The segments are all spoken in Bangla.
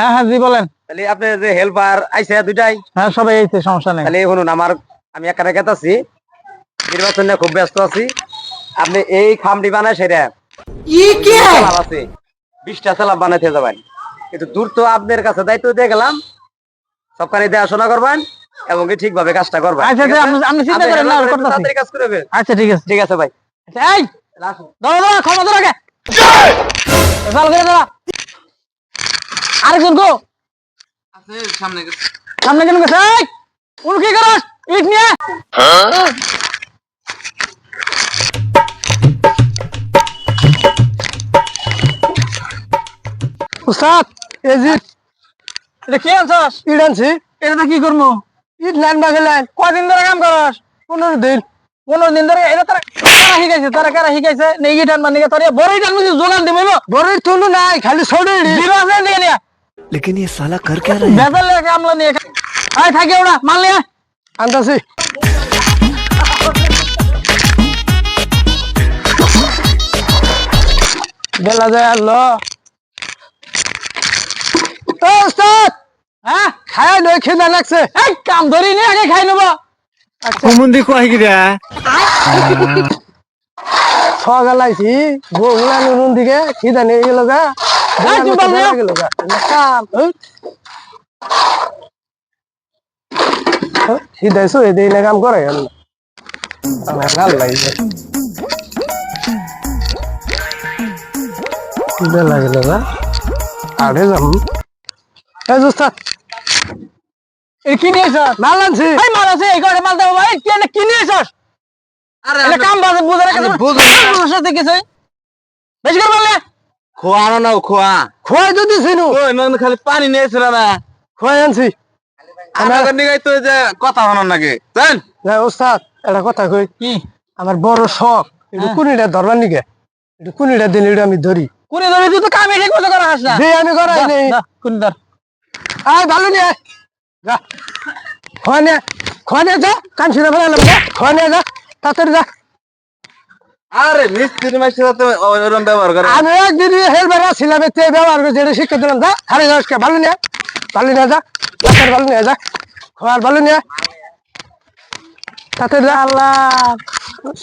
হ্যাঁ হ্যাঁ জি বলেন। তাহলে আপনি যে হেল্পার আইছে দুইটাই? হ্যাঁ সবাই আইছে, সমস্যা নেই। তাহলে শুনুন, আমি একা রেখাত আছি, নির্বাচন নিয়ে খুব ব্যস্ত আছি। আপনি এই খামটি বানায় সেটা লাভ আছে 20টা লাভ বানাইতে যাবেন, কিন্তু দূর তো আপনার কাছে দায়িত্ব দিয়ে গেলাম, সবখানে দেখাশোনা করবেন এবং ঠিকভাবে কাজটা করবেন। আচ্ছা আপনি চিন্তা করেন না, তাড়াতাড়ি কাজ করবেন। আচ্ছা ঠিক আছে ঠিক আছে ভাই। এই দাঁড়া দাঁড়া, ক্ষমা ধরে রাখে চাল করে দাঁড়া। আরেকজন গো আছে সামনে সামনে কেন গেছে? এই উনি কি করস ইট নিয়ে? উস্তাদ এই যে এটা কি আনছস? ইট আনছি। এটা কি করবো? ইট লাইন বাগে লাইন। কয়দিন ধরে কাম করস? 15 দিন। 15 দিন ধরে এটা তারা কারা শিখাইছে? তারা কারা শিখাইছে? নেই টান মানে তোর বড়ই টান বুঝি জোগান দিবো? বড়ই তুলু নাই, খালি ছোড়ই দিবা আছে দিয়ে নিয়া। लेकिन ये साला कर क्या रहा है? বেজাল লাগে কামলা নিয়ে। আয় থাকে ওরা মাল নিয়ে আনতাছি। বেলা যায় আল্লাহ। ওস্তাদ হ্যাঁ খায় নয়, খিদা লাগছে। এই কাম ধরি নি, আগে খাই নেব। कुमुंदी को आई गिरा ছগালাইছি বগুলা নুন দিকে খিদা নিয়ে গেল গা। গেল গা খিদাইছো এদিন কাম করে আমার গাল লাগছে। খিদা লাগিল গা আড়ে যাম। এই উস্তাদ এই কি নিয়েছ? মাল আনছি। এই মাল আছে, এই করে মাল দাও ভাই। কি নিয়েছস? আরে এটা কাম বাজে বুঝা রাখা বুঝার সাথে কিছু বেশি করে বললে খোয়া না, খোয়া খোয়া যদি ছিনু ওই মানে খালি পানি নিয়েছিল না, খোয়া আনছি। আমার নিগাই তো যে কথা হনার নাকি জান না ওস্তাদ এটা কথা কই কি, আমার বড় শখ একটু কুনিটা ধরবার নিকে, একটু কুনিটা দিলে এটা আমি ধরি। কুনি ধরি? তুই তো কামে ঠিক মতো করা হাস না। দে আমি করাই নেই। কুনি ধর। আয় ভালো নিয়ে যা, খোয়া নিয়ে যা, কাম ছিঁড়ে ফেলালাম যা, খোয়া নিয়ে যা, তাড়াতাড়ি যা। আরে মিস্ত্রি মাসির সাথে ওরকম ব্যবহার করে? আমি একদিন হেলবার ছিলাম, এতে ব্যবহার করে যেটা শিক্ষা দিলাম। যা হারে যাস, ভালো নিয়ে যা, তাড়াতাড়ি ভালো নিয়ে যা, খোয়ার ভালো নিয়ে তাড়াতাড়ি যা। আল্লাহ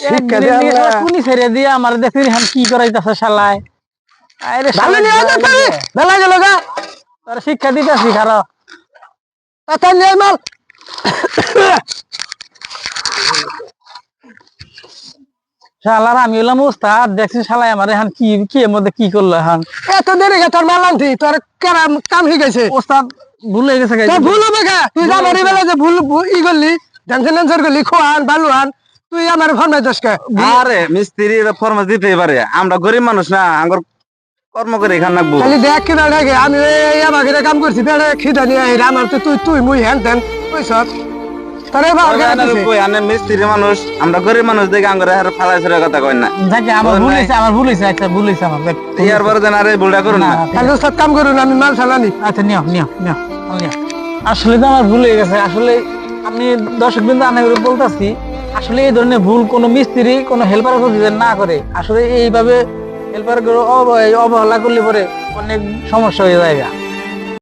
শিক্ষা দিয়ে কুনি ছেড়ে দিয়ে আমার দেখি কি করাইতেছে শালায়। আরে ভালো নিয়ে যা, বেলা গেল গা, তোর শিক্ষা দিতেছি খারাপ। তাড়াতাড়ি নিয়ে মাল। শালার আমি হলাম ওস্তাদ, দেখছি শালাই আমার এখন কি এর মধ্যে কি করলো এখন। এত দেরি গে তোর মাল আনতি, তোর কাম শিখাইছে ওস্তাদ। ভুল হয়ে গেছে। ভুল হবে গা, তুই আমার বেলা যে ভুল ই করলি, টেনশন করলি, খোয়ান বালু আন, তুই আমার ফরমাইছিস কে? আরে মিস্ত্রি ফরমাস দিতেই পারে, আমরা গরিব মানুষ না, আমার কর্ম করে এখান রাখবো। খালি দেখ কিনা দেখে আমি আমাকে কাম করছি, বেড়ে খিদা নিয়ে আমার তো তুই মুই হ্যান তেন পয়সা মিস্ত্রি মানুষ, আমরা গরিব মানুষ দেখে আঙ্গুরে ফালাই ছেড়ে কথা কই না। আমার ভুল হয়েছে। আচ্ছা ভুল হয়েছে আমার। ইয়ার পরে যেন আরে ভুলটা করুন না। কাম করুন, আমি মাল চালানি। আচ্ছা নিও। আসলে তো আমার ভুল হয়ে গেছে। আসলে আমি দর্শক বিন্দু আনে বলতেছি, আসলে এই ধরনের ভুল কোনো মিস্ত্রি কোনো হেল্পার না করে। আসলে এইভাবে হেল্পার অবহেলা করলে পরে অনেক সমস্যা হয়ে যায়।